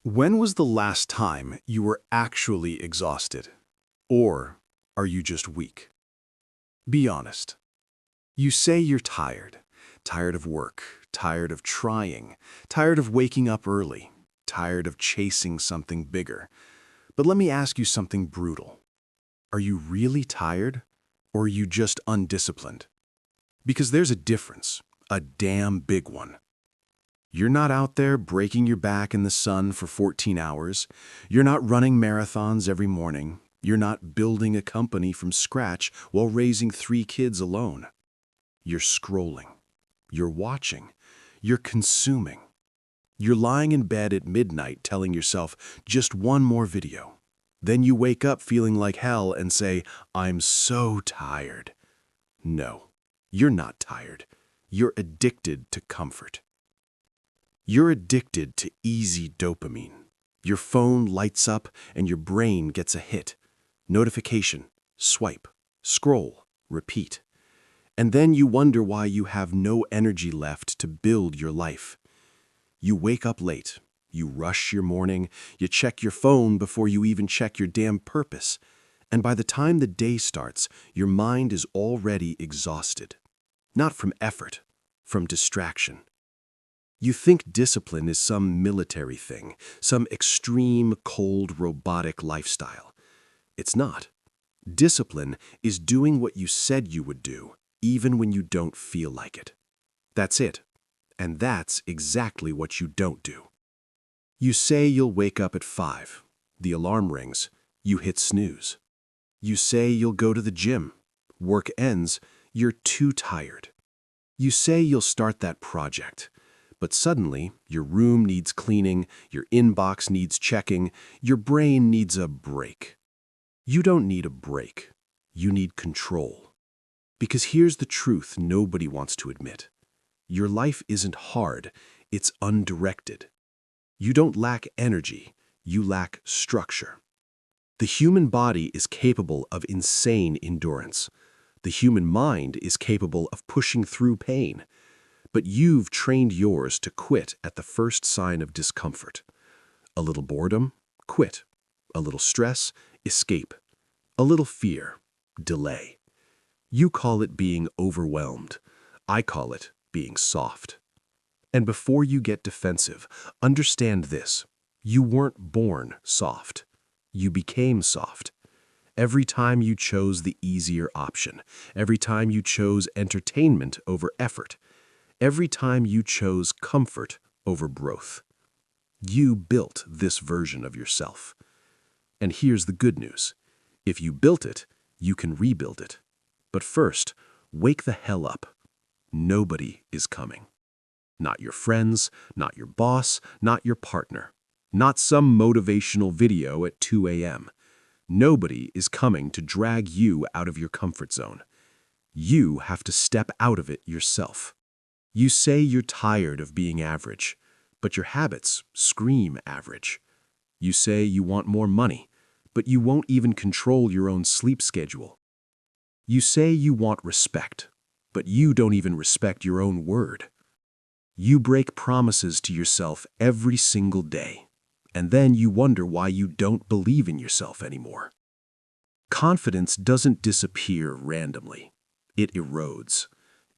When was the last time you were actually exhausted? Or are you just weak? Be honest. You say you're tired. Tired of work, tired of trying, tired of waking up early, tired of chasing something bigger. But let me ask you something brutal. Are you really tired? Or are you just undisciplined? Because there's a difference, a damn big one. You're not out there breaking your back in the sun for 14 hours. You're not running marathons every morning. You're not building a company from scratch while raising 3 kids alone. You're scrolling. You're watching. You're consuming. You're lying in bed at midnight telling yourself, just one more video. Then you wake up feeling like hell and say, I'm so tired. No, you're not tired. You're addicted to comfort. You're addicted to easy dopamine. Your phone lights up and your brain gets a hit. Notification, swipe, scroll, repeat. And then you wonder why you have no energy left to build your life. You wake up late. You rush your morning. You check your phone before you even check your damn purpose. And by the time the day starts, your mind is already exhausted. Not from effort, from distraction. You think discipline is some military thing, some extreme, cold, robotic lifestyle. It's not. Discipline is doing what you said you would do, even when you don't feel like it. That's it. And that's exactly what you don't do. You say you'll wake up at 5. The alarm rings. You hit snooze. You say you'll go to the gym. Work ends. You're too tired. You say you'll start that project. But suddenly, your room needs cleaning, your inbox needs checking, your brain needs a break. You don't need a break. You need control. Because here's the truth nobody wants to admit. Your life isn't hard, it's undirected. You don't lack energy, you lack structure. The human body is capable of insane endurance. The human mind is capable of pushing through pain. But you've trained yours to quit at the first sign of discomfort. A little boredom, quit. A little stress, escape. A little fear, delay. You call it being overwhelmed. I call it being soft. And before you get defensive, understand this. You weren't born soft. You became soft. Every time you chose the easier option, every time you chose entertainment over effort, every time you chose comfort over growth, you built this version of yourself. And here's the good news. If you built it, you can rebuild it. But first, wake the hell up. Nobody is coming. Not your friends, not your boss, not your partner. Not some motivational video at 2 a.m. Nobody is coming to drag you out of your comfort zone. You have to step out of it yourself. You say you're tired of being average, but your habits scream average. You say you want more money, but you won't even control your own sleep schedule. You say you want respect, but you don't even respect your own word. You break promises to yourself every single day, and then you wonder why you don't believe in yourself anymore. Confidence doesn't disappear randomly. It erodes.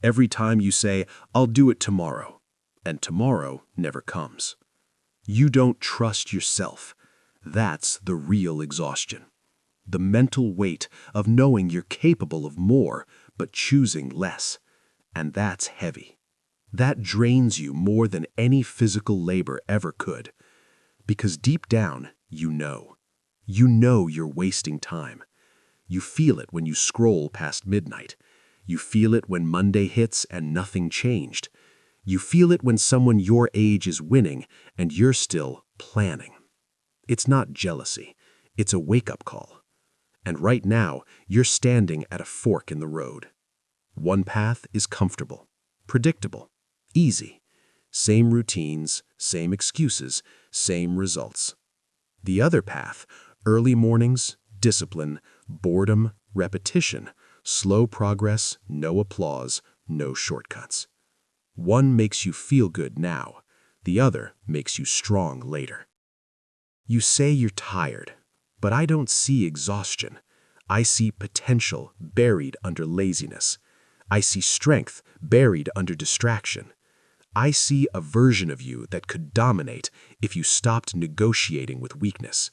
Every time you say, I'll do it tomorrow, and tomorrow never comes. You don't trust yourself. That's the real exhaustion. The mental weight of knowing you're capable of more, but choosing less. And that's heavy. That drains you more than any physical labor ever could. Because deep down, you know. You know you're wasting time. You feel it when you scroll past midnight. You feel it when Monday hits and nothing changed. You feel it when someone your age is winning and you're still planning. It's not jealousy. It's a wake-up call. And right now, you're standing at a fork in the road. One path is comfortable, predictable, easy. Same routines, same excuses, same results. The other path, early mornings, discipline, boredom, repetition, slow progress, no applause, no shortcuts. One makes you feel good now. The other makes you strong later. You say you're tired, but I don't see exhaustion. I see potential buried under laziness. I see strength buried under distraction. I see a version of you that could dominate if you stopped negotiating with weakness.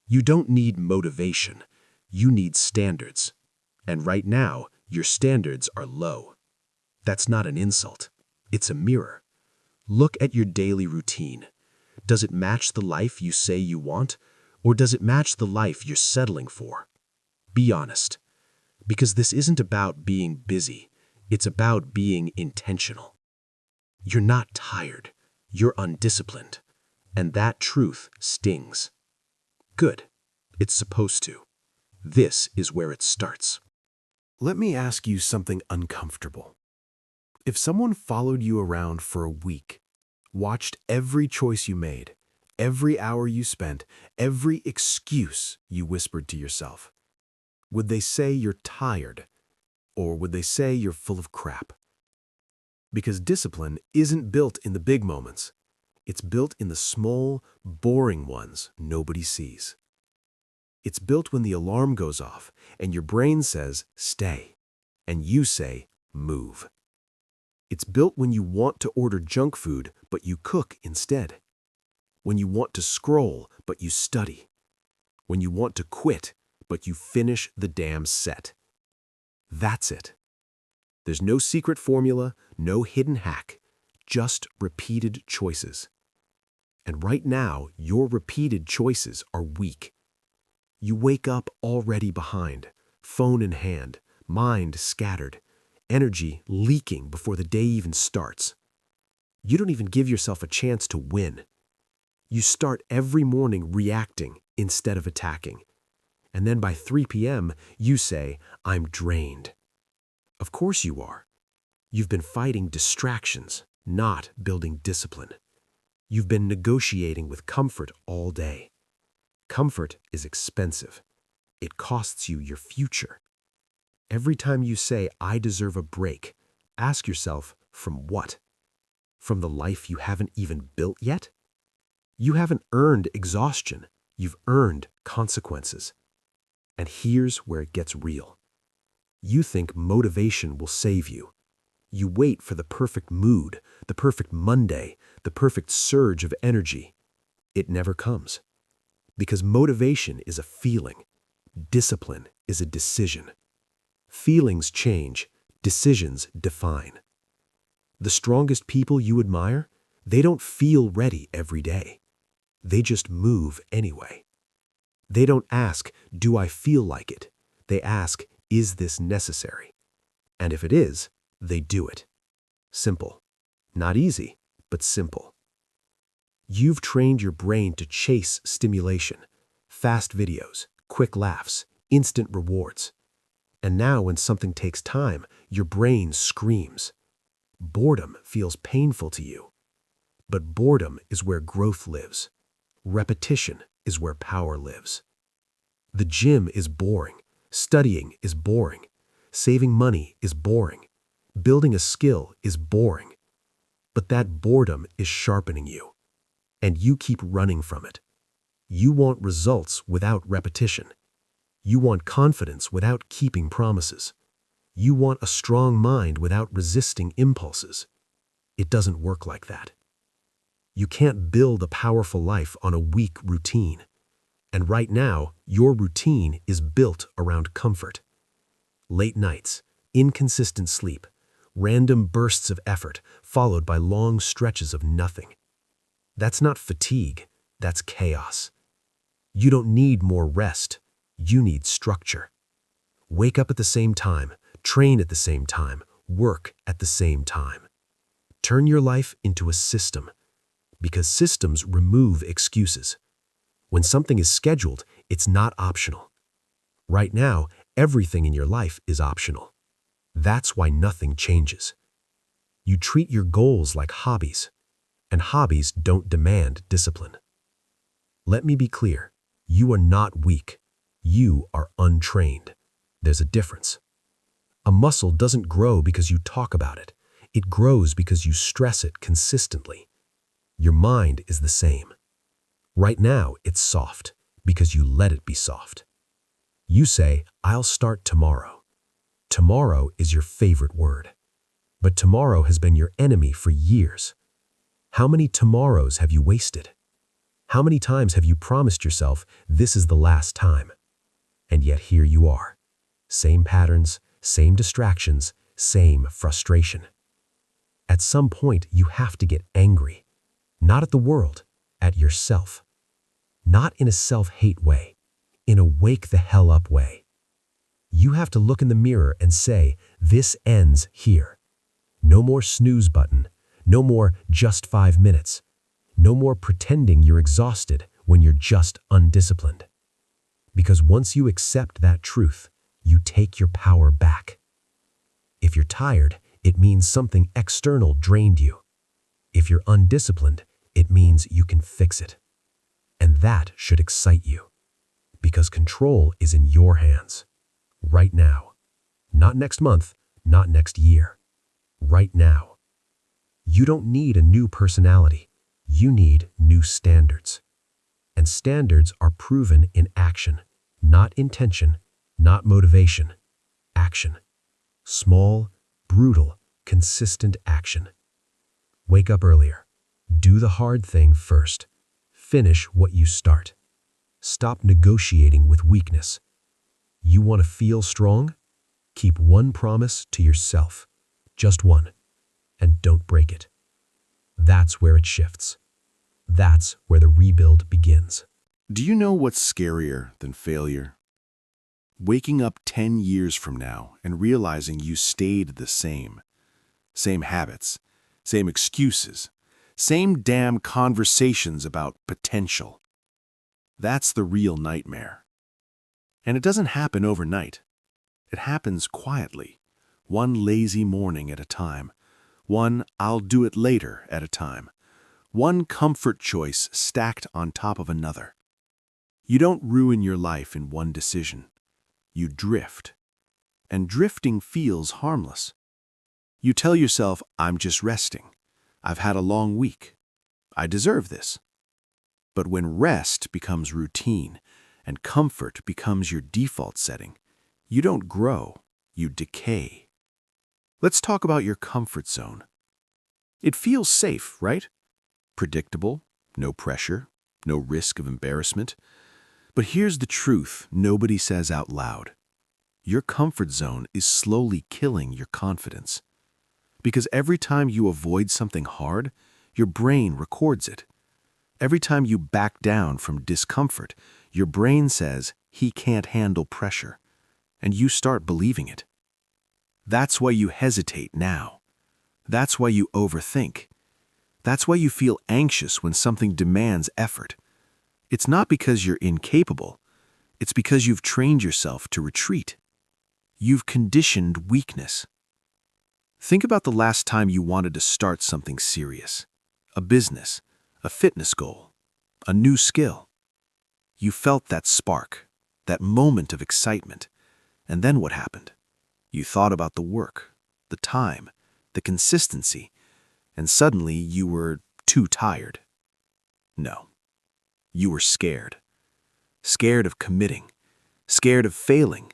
You don't need motivation. You need standards. And right now, your standards are low. That's not an insult. It's a mirror. Look at your daily routine. Does it match the life you say you want, or does it match the life you're settling for? Be honest, because this isn't about being busy. It's about being intentional. You're not tired. You're undisciplined. And that truth stings. Good. It's supposed to. This is where it starts. Let me ask you something uncomfortable. If someone followed you around for a week, watched every choice you made, every hour you spent, every excuse you whispered to yourself, would they say you're tired, or would they say you're full of crap? Because discipline isn't built in the big moments. It's built in the small, boring ones nobody sees. It's built when the alarm goes off and your brain says, stay, and you say, move. It's built when you want to order junk food, but you cook instead. When you want to scroll, but you study. When you want to quit, but you finish the damn set. That's it. There's no secret formula, no hidden hack, just repeated choices. And right now, your repeated choices are weak. You wake up already behind, phone in hand, mind scattered, energy leaking before the day even starts. You don't even give yourself a chance to win. You start every morning reacting instead of attacking. And then by 3 p.m., you say, I'm drained. Of course you are. You've been fighting distractions, not building discipline. You've been negotiating with comfort all day. Comfort is expensive. It costs you your future. Every time you say, I deserve a break, ask yourself, from what? From the life you haven't even built yet? You haven't earned exhaustion. You've earned consequences. And here's where it gets real. You think motivation will save you. You wait for the perfect mood, the perfect Monday, the perfect surge of energy. It never comes. Because motivation is a feeling. Discipline is a decision. Feelings change. Decisions define. The strongest people you admire, they don't feel ready every day. They just move anyway. They don't ask, do I feel like it? They ask, is this necessary? And if it is, they do it. Simple. Not easy, but simple. You've trained your brain to chase stimulation, fast videos, quick laughs, instant rewards. And now when something takes time, your brain screams. Boredom feels painful to you. But boredom is where growth lives. Repetition is where power lives. The gym is boring. Studying is boring. Saving money is boring. Building a skill is boring. But that boredom is sharpening you. And you keep running from it. You want results without repetition. You want confidence without keeping promises. You want a strong mind without resisting impulses. It doesn't work like that. You can't build a powerful life on a weak routine. And right now, your routine is built around comfort. Late nights, inconsistent sleep, random bursts of effort followed by long stretches of nothing. That's not fatigue, that's chaos. You don't need more rest, you need structure. Wake up at the same time, train at the same time, work at the same time. Turn your life into a system, because systems remove excuses. When something is scheduled, it's not optional. Right now, everything in your life is optional. That's why nothing changes. You treat your goals like hobbies, and hobbies don't demand discipline. Let me be clear, you are not weak. You are untrained. There's a difference. A muscle doesn't grow because you talk about it. It grows because you stress it consistently. Your mind is the same. Right now, it's soft because you let it be soft. You say, I'll start tomorrow. Tomorrow is your favorite word. But tomorrow has been your enemy for years. How many tomorrows have you wasted? How many times have you promised yourself this is the last time? And yet here you are. Same patterns, same distractions, same frustration. At some point, you have to get angry. Not at the world, at yourself. Not in a self-hate way, in a wake the hell up way. You have to look in the mirror and say, this ends here. No more snooze button, no more just 5 minutes. No more pretending you're exhausted when you're just undisciplined. Because once you accept that truth, you take your power back. If you're tired, it means something external drained you. If you're undisciplined, it means you can fix it. And that should excite you. Because control is in your hands. Right now. Not next month, not next year. Right now. You don't need a new personality. You need new standards. And standards are proven in action, not intention, not motivation. Action. Small, brutal, consistent action. Wake up earlier. Do the hard thing first. Finish what you start. Stop negotiating with weakness. You want to feel strong? Keep one promise to yourself. Just one. And don't break it. That's where it shifts. That's where the rebuild begins. Do you know what's scarier than failure? Waking up 10 years from now and realizing you stayed the same. Same habits, same excuses, same damn conversations about potential. That's the real nightmare. And it doesn't happen overnight. It happens quietly, one lazy morning at a time, one I'll do it later at a time, one comfort choice stacked on top of another. You don't ruin your life in one decision. You drift. And drifting feels harmless. You tell yourself, I'm just resting. I've had a long week. I deserve this. But when rest becomes routine and comfort becomes your default setting, you don't grow, you decay. Let's talk about your comfort zone. It feels safe, right? Predictable, no pressure, no risk of embarrassment. But here's the truth nobody says out loud. Your comfort zone is slowly killing your confidence. Because every time you avoid something hard, your brain records it. Every time you back down from discomfort, your brain says, he can't handle pressure. And you start believing it. That's why you hesitate now. That's why you overthink. That's why you feel anxious when something demands effort. It's not because you're incapable. It's because you've trained yourself to retreat. You've conditioned weakness. Think about the last time you wanted to start something serious. A business, a fitness goal, a new skill. You felt that spark, that moment of excitement. And then what happened? You thought about the work, the time, the consistency, and suddenly you were too tired. No. You were scared. Scared of committing. Scared of failing.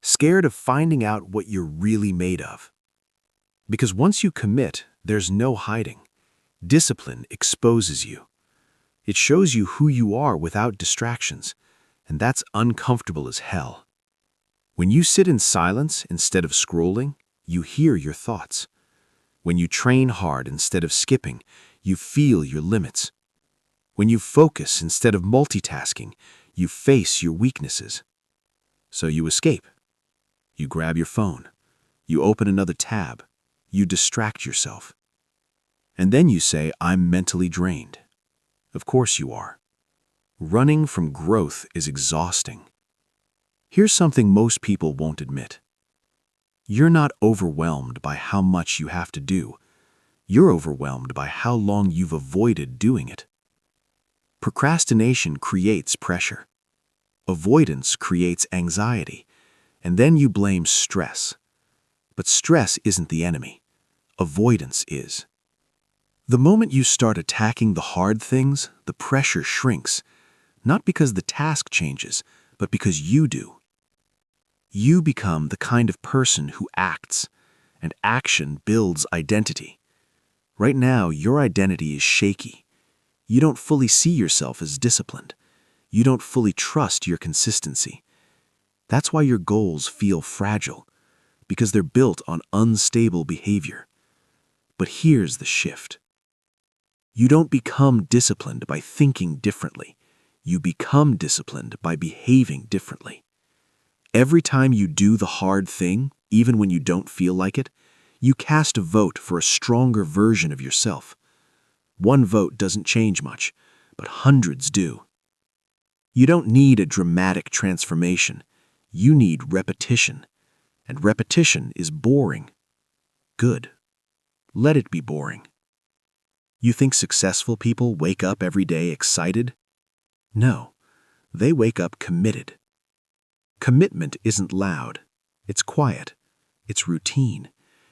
Scared of finding out what you're really made of. Because once you commit, there's no hiding. Discipline exposes you. It shows you who you are without distractions, and that's uncomfortable as hell. When you sit in silence instead of scrolling, you hear your thoughts. When you train hard instead of skipping, you feel your limits. When you focus instead of multitasking, you face your weaknesses. So you escape. You grab your phone. You open another tab. You distract yourself. And then you say, I'm mentally drained. Of course you are. Running from growth is exhausting. Here's something most people won't admit. You're not overwhelmed by how much you have to do. You're overwhelmed by how long you've avoided doing it. Procrastination creates pressure. Avoidance creates anxiety. And then you blame stress. But stress isn't the enemy. Avoidance is. The moment you start attacking the hard things, the pressure shrinks, not because the task changes, but because you do. You become the kind of person who acts, and action builds identity. Right now, your identity is shaky. You don't fully see yourself as disciplined. You don't fully trust your consistency. That's why your goals feel fragile, because they're built on unstable behavior. But here's the shift. You don't become disciplined by thinking differently. You become disciplined by behaving differently. Every time you do the hard thing, even when you don't feel like it, you cast a vote for a stronger version of yourself. One vote doesn't change much, but hundreds do. You don't need a dramatic transformation. You need repetition. And repetition is boring. Good. Let it be boring. You think successful people wake up every day excited? No, they wake up committed. Commitment isn't loud. It's quiet. It's routine.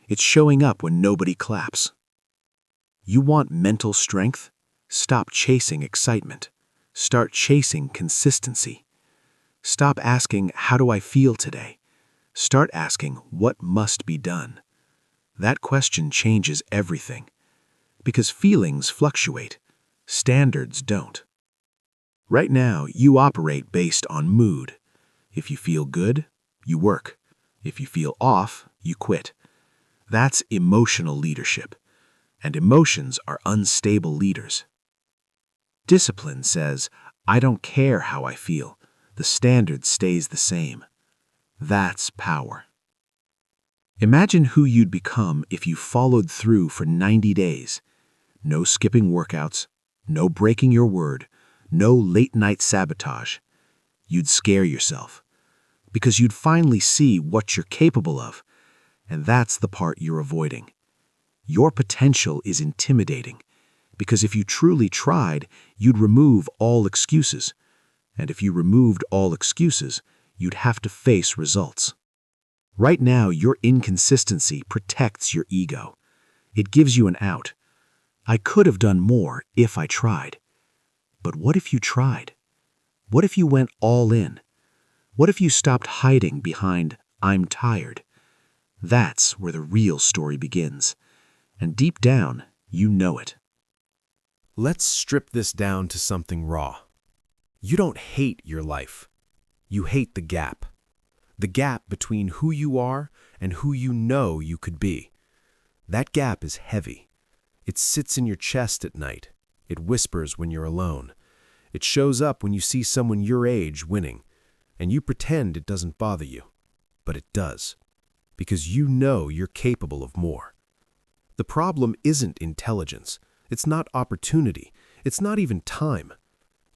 It's showing up when nobody claps. You want mental strength? Stop chasing excitement. Start chasing consistency. Stop asking, how do I feel today? Start asking, what must be done? That question changes everything. Because feelings fluctuate. Standards don't. Right now, you operate based on mood. If you feel good, you work. If you feel off, you quit. That's emotional leadership. And emotions are unstable leaders. Discipline says, I don't care how I feel. The standard stays the same. That's power. Imagine who you'd become if you followed through for 90 days. No skipping workouts, no breaking your word, no late-night sabotage. You'd scare yourself, because you'd finally see what you're capable of, and that's the part you're avoiding. Your potential is intimidating, because if you truly tried, you'd remove all excuses, and if you removed all excuses, you'd have to face results. Right now, your inconsistency protects your ego. It gives you an out. I could have done more if I tried. But what if you tried? What if you went all in? What if you stopped hiding behind, I'm tired? That's where the real story begins. And deep down, you know it. Let's strip this down to something raw. You don't hate your life. You hate the gap. The gap between who you are and who you know you could be. That gap is heavy. It sits in your chest at night. It whispers when you're alone. It shows up when you see someone your age winning, and you pretend it doesn't bother you. But it does, because you know you're capable of more. The problem isn't intelligence. It's not opportunity. It's not even time.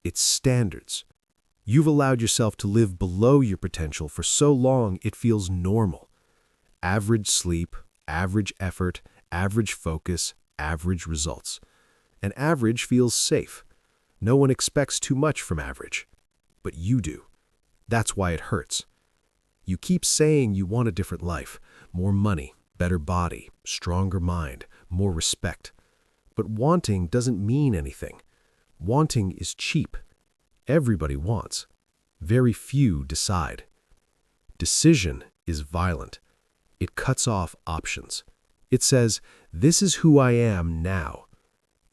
It's standards. You've allowed yourself to live below your potential for so long it feels normal. Average sleep, average effort, average focus, average results. And average feels safe. No one expects too much from average. But you do. That's why it hurts. You keep saying you want a different life, more money, better body, stronger mind, more respect. But wanting doesn't mean anything. Wanting is cheap. Everybody wants. Very few decide. Decision is violent. It cuts off options. It says, this is who I am now.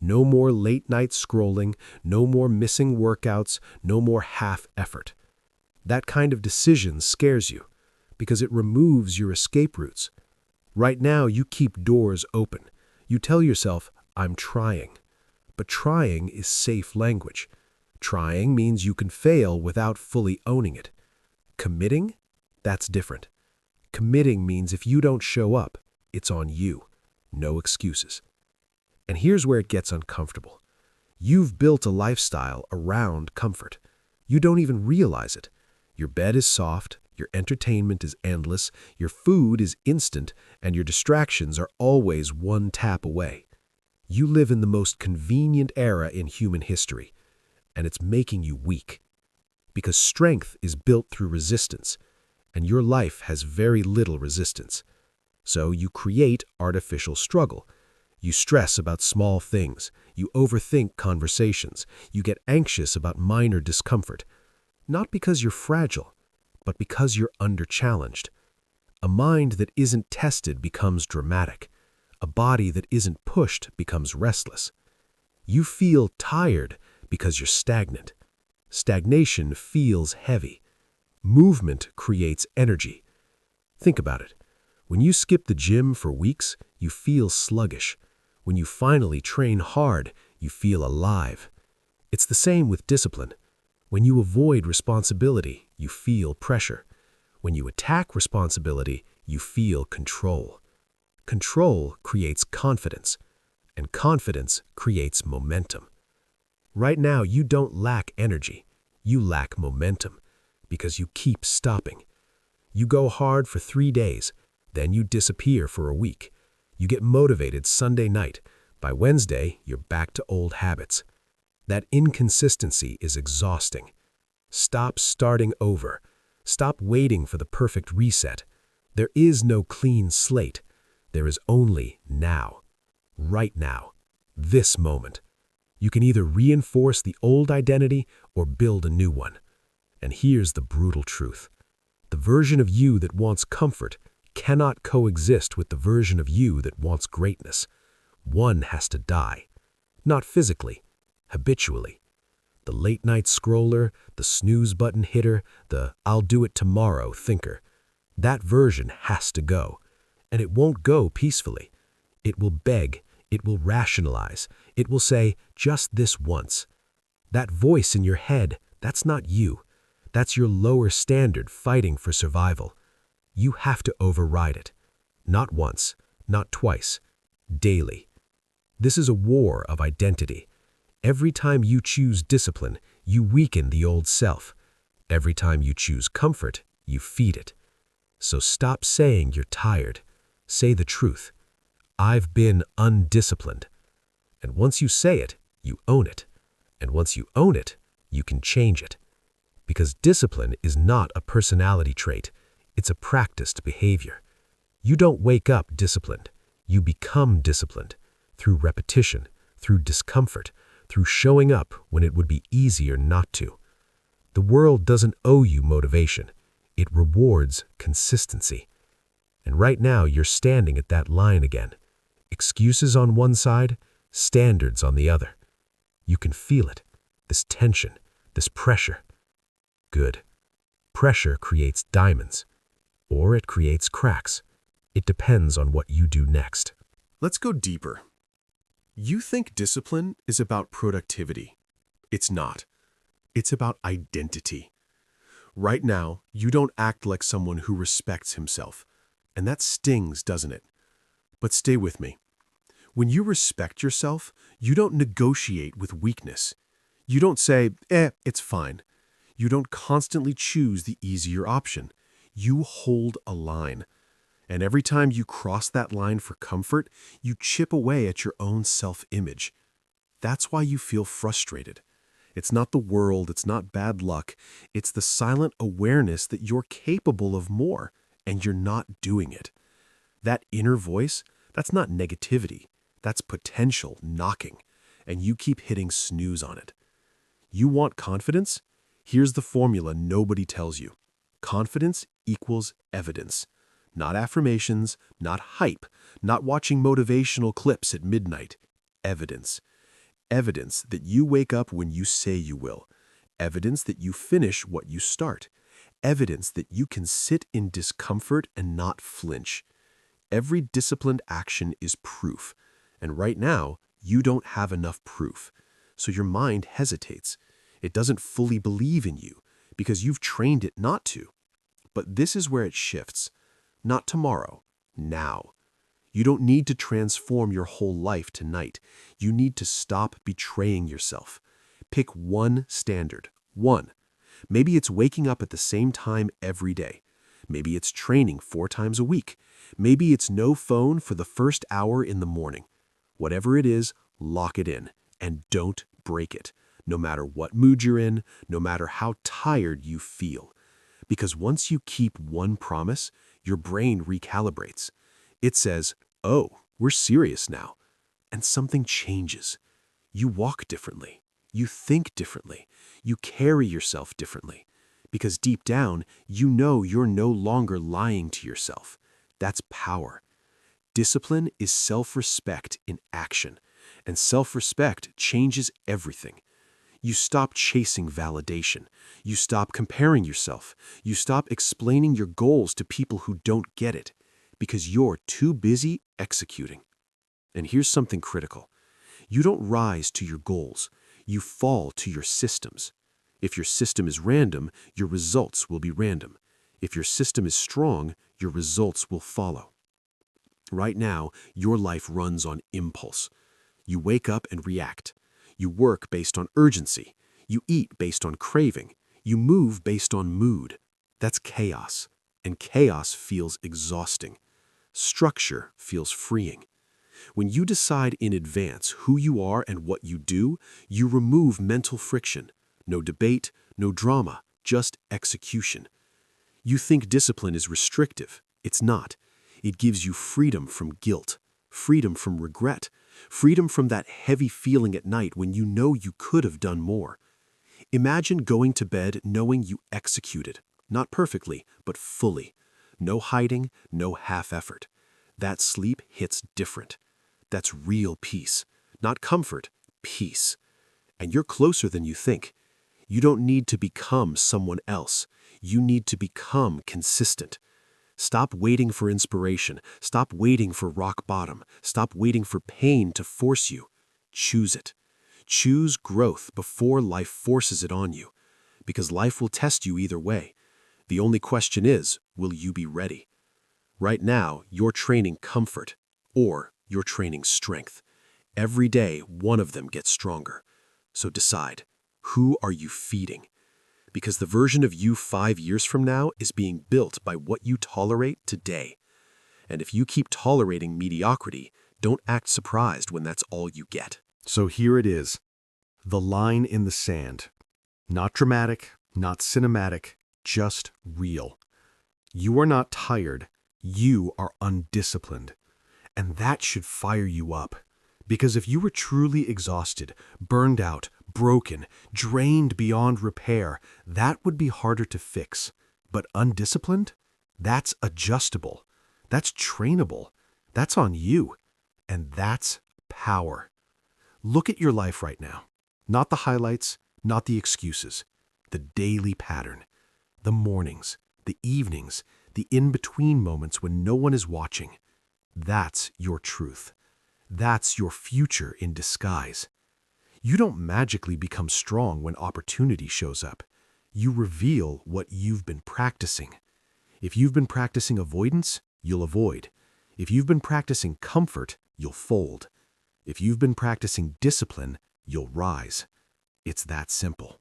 No more late-night scrolling, no more missing workouts, no more half effort. That kind of decision scares you because it removes your escape routes. Right now, you keep doors open. You tell yourself, I'm trying. But trying is safe language. Trying means you can fail without fully owning it. Committing? That's different. Committing means if you don't show up, it's on you. No excuses. And here's where it gets uncomfortable. You've built a lifestyle around comfort. You don't even realize it. Your bed is soft, your entertainment is endless, your food is instant, and your distractions are always one tap away. You live in the most convenient era in human history, and it's making you weak. Because strength is built through resistance, and your life has very little resistance. So you create artificial struggle. You stress about small things. You overthink conversations. You get anxious about minor discomfort. Not because you're fragile, but because you're under-challenged. A mind that isn't tested becomes dramatic. A body that isn't pushed becomes restless. You feel tired because you're stagnant. Stagnation feels heavy. Movement creates energy. Think about it. When you skip the gym for weeks, you feel sluggish. When you finally train hard, you feel alive. It's the same with discipline. When you avoid responsibility, you feel pressure. When you attack responsibility, you feel control. Control creates confidence, and confidence creates momentum. Right now, you don't lack energy. You lack momentum because you keep stopping. You go hard for 3 days, then you disappear for a week. You get motivated Sunday night. By Wednesday, you're back to old habits. That inconsistency is exhausting. Stop starting over. Stop waiting for the perfect reset. There is no clean slate. There is only now. Right now. This moment. You can either reinforce the old identity or build a new one. And here's the brutal truth. The version of you that wants comfort cannot coexist with the version of you that wants greatness. One has to die. Not physically, habitually. The late-night scroller, the snooze button hitter, the I'll do it tomorrow thinker. That version has to go. And it won't go peacefully. It will beg. It will rationalize. It will say, just this once. That voice in your head, that's not you. That's your lower standard fighting for survival. You have to override it. Not once, not twice, daily. This is a war of identity. Every time you choose discipline, you weaken the old self. Every time you choose comfort, you feed it. So stop saying you're tired. Say the truth. I've been undisciplined. And once you say it, you own it. And once you own it, you can change it. Because discipline is not a personality trait. It's a practiced behavior. You don't wake up disciplined. You become disciplined through repetition, through discomfort, through showing up when it would be easier not to. The world doesn't owe you motivation. It rewards consistency. And right now you're standing at that line again. Excuses on one side, standards on the other. You can feel it, this tension, this pressure. Good. Pressure creates diamonds, or it creates cracks. It depends on what you do next. Let's go deeper. You think discipline is about productivity. It's not. It's about identity. Right now, you don't act like someone who respects himself. And that stings, doesn't it? But stay with me. When you respect yourself, you don't negotiate with weakness. You don't say, it's fine. You don't constantly choose the easier option. You hold a line. And every time you cross that line for comfort, you chip away at your own self-image. That's why you feel frustrated. It's not the world, it's not bad luck. It's the silent awareness that you're capable of more, and you're not doing it. That inner voice, that's not negativity. That's potential knocking, and you keep hitting snooze on it. You want confidence? Here's the formula nobody tells you. Confidence equals evidence. Not affirmations, not hype, not watching motivational clips at midnight. Evidence. Evidence that you wake up when you say you will. Evidence that you finish what you start. Evidence that you can sit in discomfort and not flinch. Every disciplined action is proof. And right now, you don't have enough proof. So your mind hesitates. It doesn't fully believe in you because you've trained it not to. But this is where it shifts. Not tomorrow, now. You don't need to transform your whole life tonight. You need to stop betraying yourself. Pick one standard. One. Maybe it's waking up at the same time every day. Maybe it's training 4 times a week. Maybe it's no phone for the first hour in the morning. Whatever it is, lock it in and don't break it, no matter what mood you're in, no matter how tired you feel. Because once you keep one promise, your brain recalibrates. It says, oh, we're serious now. and something changes. You walk differently. You think differently. You carry yourself differently. Because deep down, you know you're no longer lying to yourself. That's power. Discipline is self-respect in action, and self-respect changes everything. You stop chasing validation. You stop comparing yourself. You stop explaining your goals to people who don't get it, because you're too busy executing. And here's something critical. You don't rise to your goals. You fall to your systems. If your system is random, your results will be random. If your system is strong, your results will follow. Right now, your life runs on impulse. You wake up and react. You work based on urgency. You eat based on craving. You move based on mood. That's chaos. And chaos feels exhausting. Structure feels freeing. When you decide in advance who you are and what you do, you remove mental friction. No debate, no drama, just execution. You think discipline is restrictive. It's not. It gives you freedom from guilt, freedom from regret, freedom from that heavy feeling at night when you know you could have done more. Imagine going to bed knowing you executed, not perfectly, but fully. No hiding, no half effort. That sleep hits different. That's real peace. Not comfort, peace. And you're closer than you think. You don't need to become someone else. You need to become consistent. Stop waiting for inspiration. Stop waiting for rock bottom. Stop waiting for pain to force you. Choose it. Choose growth before life forces it on you. Because life will test you either way. The only question is, will you be ready? Right now, you're training comfort, or you're training strength. Every day, one of them gets stronger. So decide, who are you feeding? Because the version of you 5 years from now is being built by what you tolerate today. And if you keep tolerating mediocrity, don't act surprised when that's all you get. So here it is, the line in the sand. Not dramatic, not cinematic, just real. You are not tired, you are undisciplined. And that should fire you up. Because if you were truly exhausted, burned out, broken, drained beyond repair, that would be harder to fix. But undisciplined? That's adjustable. That's trainable. That's on you. And that's power. Look at your life right now. Not the highlights, not the excuses. The daily pattern. The mornings, the evenings, the in-between moments when no one is watching. That's your truth. That's your future in disguise. You don't magically become strong when opportunity shows up. You reveal what you've been practicing. If you've been practicing avoidance, you'll avoid. If you've been practicing comfort, you'll fold. If you've been practicing discipline, you'll rise. It's that simple.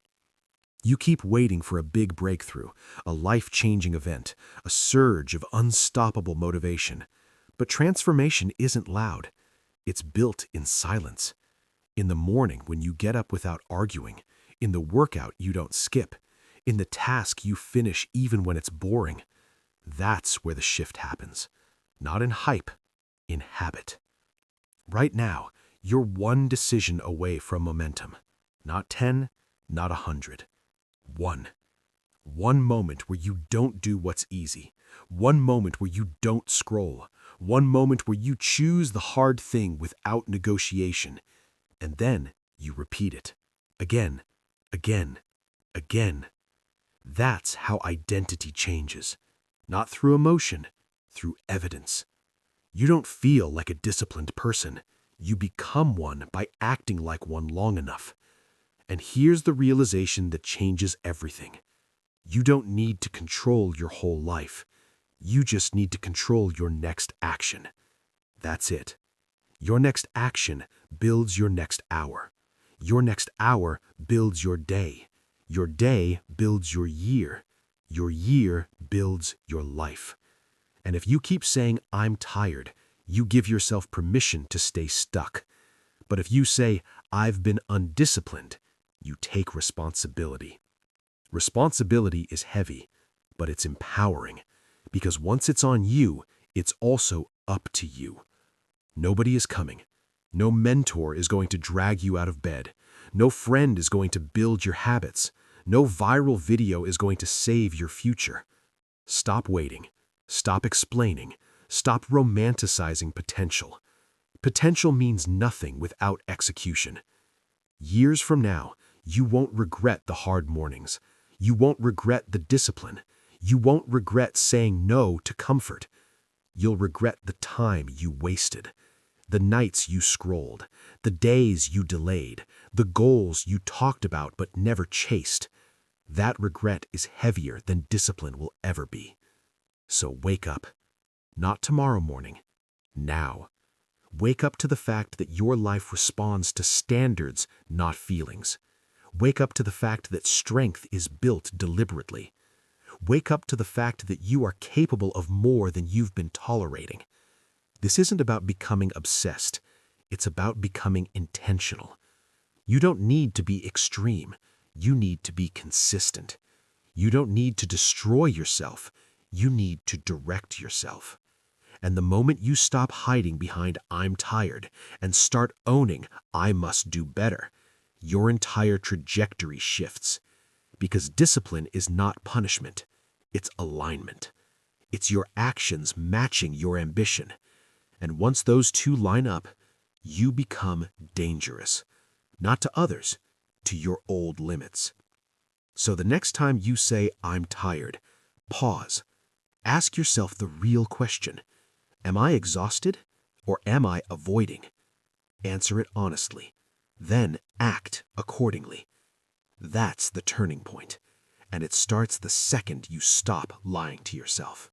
You keep waiting for a big breakthrough, a life-changing event, a surge of unstoppable motivation. But transformation isn't loud. It's built in silence. In the morning when you get up without arguing, in the workout you don't skip, in the task you finish even when it's boring. That's where the shift happens. Not in hype, in habit. Right now, you're one decision away from momentum. Not 10, not 100. One. One moment where you don't do what's easy. One moment where you don't scroll. One moment where you choose the hard thing without negotiation. And then you repeat it. Again, again, again. That's how identity changes. Not through emotion, through evidence. You don't feel like a disciplined person. You become one by acting like one long enough. And here's the realization that changes everything. You don't need to control your whole life. You just need to control your next action. That's it. Your next action builds your next hour. Your next hour builds your day. Your day builds your year. Your year builds your life. And if you keep saying, "I'm tired," you give yourself permission to stay stuck. But if you say, "I've been undisciplined," you take responsibility. Responsibility is heavy, but it's empowering. Because once it's on you, it's also up to you. Nobody is coming. No mentor is going to drag you out of bed. No friend is going to build your habits. No viral video is going to save your future. Stop waiting. Stop explaining. Stop romanticizing potential. Potential means nothing without execution. Years from now, you won't regret the hard mornings. You won't regret the discipline. You won't regret saying no to comfort. You'll regret the time you wasted, the nights you scrolled, the days you delayed, the goals you talked about but never chased. That regret is heavier than discipline will ever be. So wake up. Not tomorrow morning. Now. Wake up to the fact that your life responds to standards, not feelings. Wake up to the fact that strength is built deliberately. Wake up to the fact that you are capable of more than you've been tolerating. This isn't about becoming obsessed. It's about becoming intentional. You don't need to be extreme. You need to be consistent. You don't need to destroy yourself. You need to direct yourself. And the moment you stop hiding behind "I'm tired" and start owning "I must do better," your entire trajectory shifts. Because discipline is not punishment. It's alignment. It's your actions matching your ambition. And once those two line up, you become dangerous. Not to others, to your old limits. So the next time you say "I'm tired," pause. Ask yourself the real question. Am I exhausted or am I avoiding? Answer it honestly. Then act accordingly. That's the turning point. And it starts the second you stop lying to yourself.